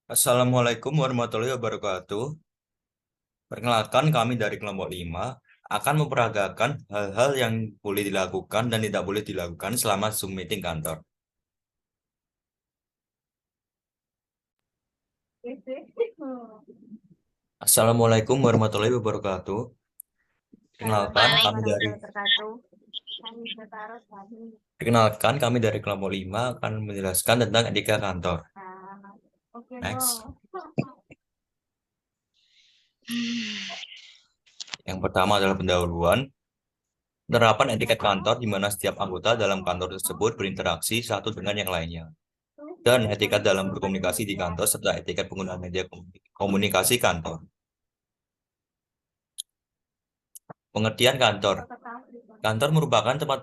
Assalamualaikum warahmatullahi wabarakatuh. Perkenalkan kami dari kelompok 5 akan memperagakan hal-hal yang boleh dilakukan dan tidak boleh dilakukan selama Zoom meeting kantor. Assalamualaikum warahmatullahi wabarakatuh. Perkenalkan Waalaikumsalam kami dari warahmatullahi wabarakatuh. Kami bertaruh tadi. Perkenalkan kami dari kelompok 5 akan menjelaskan tentang etika kantor. Oke, Next. no. Yang pertama adalah pendahuluan. Penerapan etiket kantor di mana setiap anggota dalam kantor tersebut berinteraksi satu dengan yang lainnya. Dan etikat dalam berkomunikasi di kantor serta etiket penggunaan media komunikasi kantor. Pengertian kantor. Kantor merupakan tempat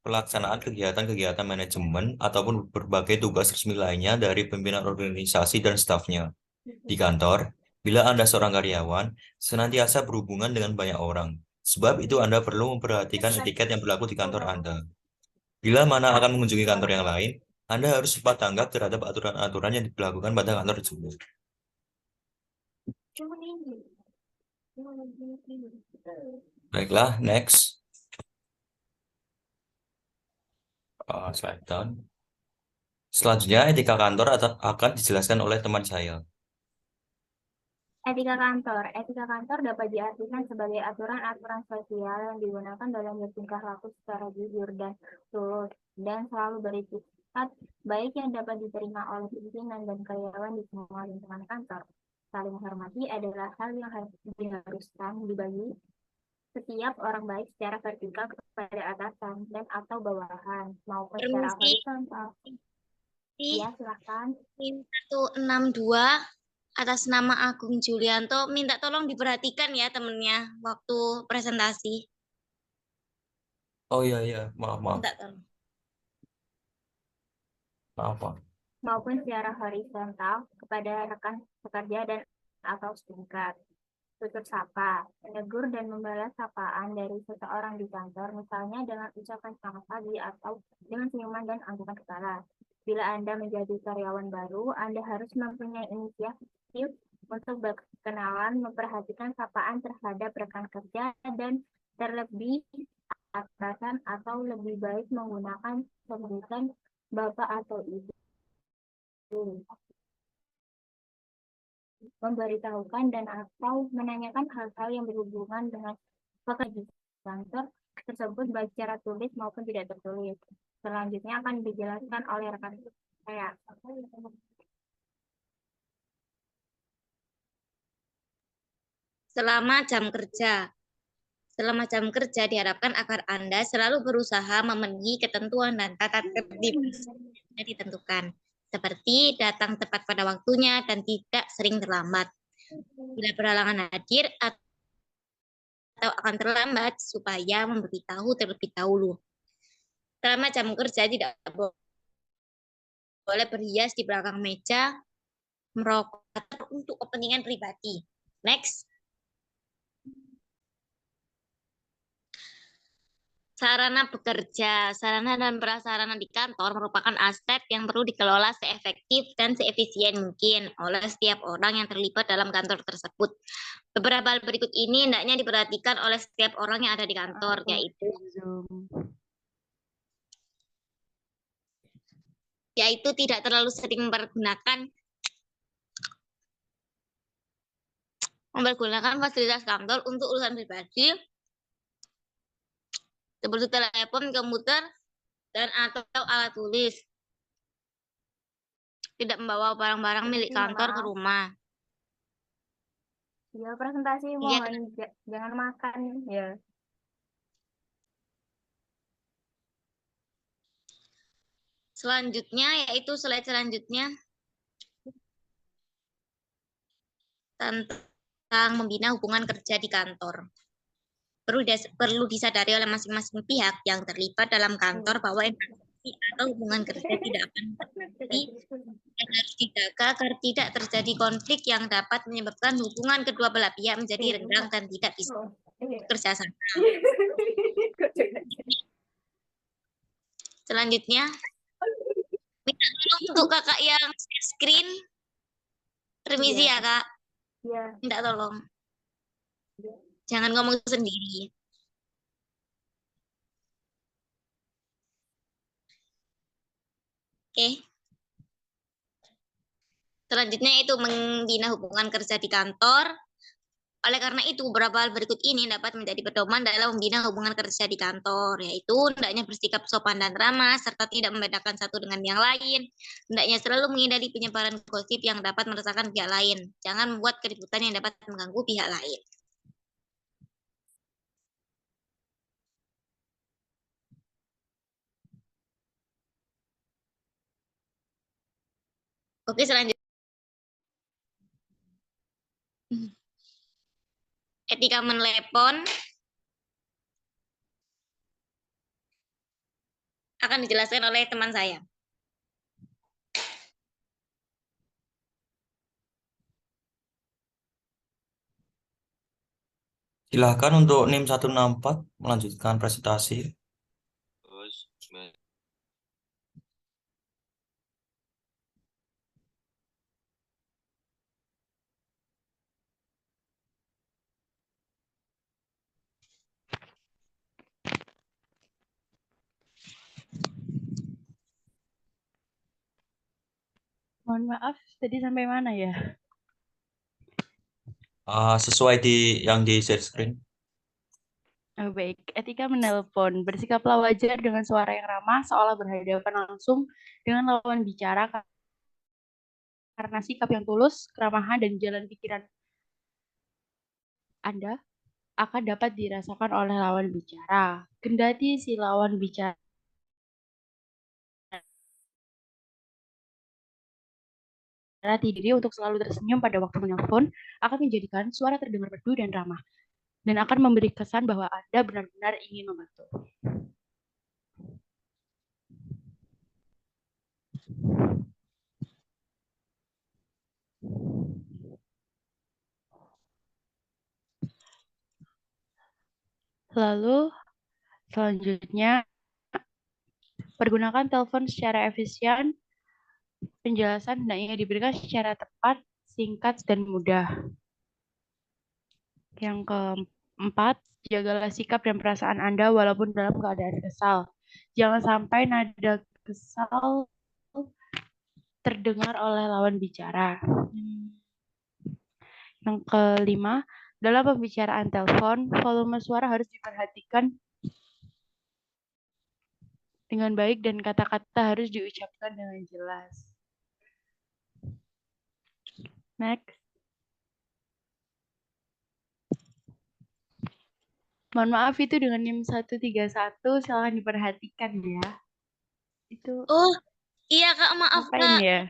pelaksanaan kegiatan-kegiatan manajemen ataupun berbagai tugas resmi lainnya dari pimpinan organisasi dan stafnya. Di kantor, bila Anda seorang karyawan, senantiasa berhubungan dengan banyak orang. Sebab itu Anda perlu memperhatikan etiket yang berlaku di kantor Anda. Bila mana akan mengunjungi kantor yang lain, Anda harus cepat tanggap terhadap aturan-aturan yang diberlakukan pada kantor tersebut. Baiklah, next. Slide down. Selanjutnya, etika kantor akan dijelaskan oleh teman saya. Etika kantor. Etika kantor dapat diartikan sebagai aturan-aturan sosial yang digunakan dalam bertingkah laku secara jujur dan tulus dan selalu berisifat baik yang dapat diterima oleh pimpinan dan karyawan di semua lingkungan kantor. Saling menghormati adalah hal yang diharuskan dibagi setiap orang baik secara vertikal kepada atasan dan atau bawahan maupun secara Permisi, horizontal. Ya, silahkan. 162 atas nama Agung Julianto, minta tolong diperhatikan ya temennya waktu presentasi. Oh iya, iya. Maaf, maaf. Minta tolong. Maaf, maaf. Maupun secara horizontal kepada rekan pekerja dan atau setingkat. Tutur sapa, menegur dan membalas sapaan dari seseorang di kantor, misalnya dengan ucapan selamat pagi atau dengan senyuman dan anggukan kepala. Bila Anda menjadi karyawan baru, Anda harus mempunyai inisiatif untuk berkenalan, memperhatikan sapaan terhadap rekan kerja, dan terlebih atasan atau lebih baik menggunakan sebutan Bapak atau Ibu. Memberitahukan dan atau menanyakan hal-hal yang berhubungan dengan pekerjaan kantor tersebut baik secara tulis maupun tidak tertulis. Selanjutnya akan dijelaskan oleh rekan saya. Selama jam kerja. Selama jam kerja diharapkan agar Anda selalu berusaha memenuhi ketentuan dan tata tertib yang ditentukan, seperti datang tepat pada waktunya dan tidak sering terlambat. Bila berhalangan hadir atau akan terlambat, supaya memberitahu terlebih dahulu. Selama jam kerja tidak boleh berhias di belakang meja, merokok atau untuk kepentingan pribadi. Next. Sarana bekerja, sarana dan prasarana di kantor merupakan aset yang perlu dikelola seefektif dan seefisien mungkin oleh setiap orang yang terlibat dalam kantor tersebut. Beberapa hal berikut ini hendaknya diperhatikan oleh setiap orang yang ada di kantor, yaitu tidak terlalu sering mempergunakan fasilitas kantor untuk urusan pribadi, seperti telepon, komputer, dan atau alat tulis. Tidak membawa barang-barang milik kantor ke rumah. Ya, presentasi mohon jangan makan ya. Selanjutnya yaitu slide selanjutnya tentang membina hubungan kerja di kantor. Perlu disadari oleh masing-masing pihak yang terlibat dalam kantor bahwa interaksi atau hubungan kerja tidak akan terjadi dan harus dijaga agar tidak terjadi konflik yang dapat menyebabkan hubungan kedua belah pihak menjadi renggang dan tidak bisa bekerja sama. Selanjutnya, minta tolong untuk kakak yang share screen. Permisi Iya. ya, Kak. Iya. Minta tolong. Iya. Jangan ngomong sendiri. Oke. Selanjutnya itu membina hubungan kerja di kantor. Oleh karena itu, beberapa hal berikut ini dapat menjadi pedoman dalam membina hubungan kerja di kantor, yaitu hendaknya bersikap sopan dan ramah, serta tidak membedakan satu dengan yang lain. Hendaknya selalu menghindari penyebaran gosip yang dapat meresahkan pihak lain. Jangan membuat keributan yang dapat mengganggu pihak lain. Oke, selanjutnya. Etika menelepon akan dijelaskan oleh teman saya. Silahkan untuk NIM 164 melanjutkan presentasi. Mohon maaf, tadi sampai mana ya? Sesuai yang di share screen. Oh, baik, etika menelpon. Bersikaplah wajar dengan suara yang ramah, seolah berhadapan langsung dengan lawan bicara karena sikap yang tulus, keramahan, dan jalan pikiran Anda akan dapat dirasakan oleh lawan bicara. Kendati si lawan bicara diri untuk selalu tersenyum pada waktu menelpon akan menjadikan suara terdengar merdu dan ramah, dan akan memberi kesan bahwa Anda benar-benar ingin membantu. Lalu, selanjutnya, pergunakan telepon secara efisien. Penjelasan hendaknya diberikan secara tepat, singkat, dan mudah. Yang keempat, jagalah sikap dan perasaan Anda walaupun dalam keadaan kesal. Jangan sampai nada kesal terdengar oleh lawan bicara. Yang kelima, dalam pembicaraan telepon, volume suara harus diperhatikan dengan baik dan kata-kata harus diucapkan dengan jelas. Next. Mohon maaf itu dengan NIM 131, silakan diperhatikan ya. Itu Oh, iya Kak, maaf ngapain Kak. ya?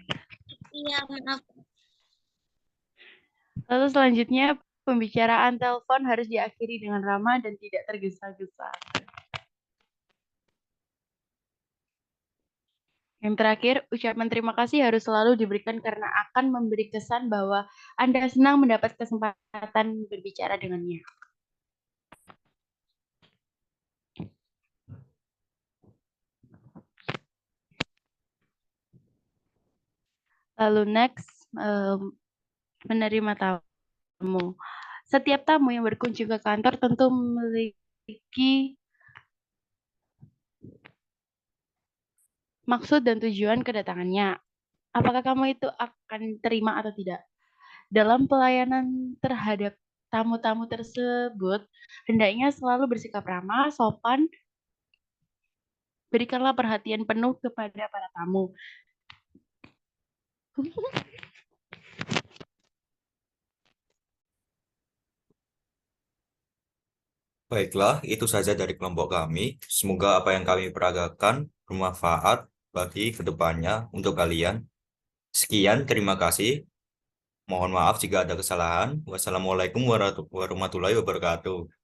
Iya, maaf. Lalu selanjutnya, pembicaraan telepon harus diakhiri dengan ramah dan tidak tergesa-gesa. Yang terakhir, ucapan terima kasih harus selalu diberikan karena akan memberi kesan bahwa Anda senang mendapat kesempatan berbicara dengannya. Lalu next, menerima tamu. Setiap tamu yang berkunjung ke kantor tentu memiliki maksud dan tujuan kedatangannya. Apakah kamu itu akan terima atau tidak? Dalam pelayanan terhadap tamu-tamu tersebut, hendaknya selalu bersikap ramah, sopan, berikanlah perhatian penuh kepada para tamu. Baiklah, itu saja dari kelompok kami. Semoga apa yang kami peragakan bermanfaat bagi kedepannya untuk kalian. Sekian, terima kasih. Mohon maaf jika ada kesalahan. Wassalamualaikum warahmatullahi wabarakatuh.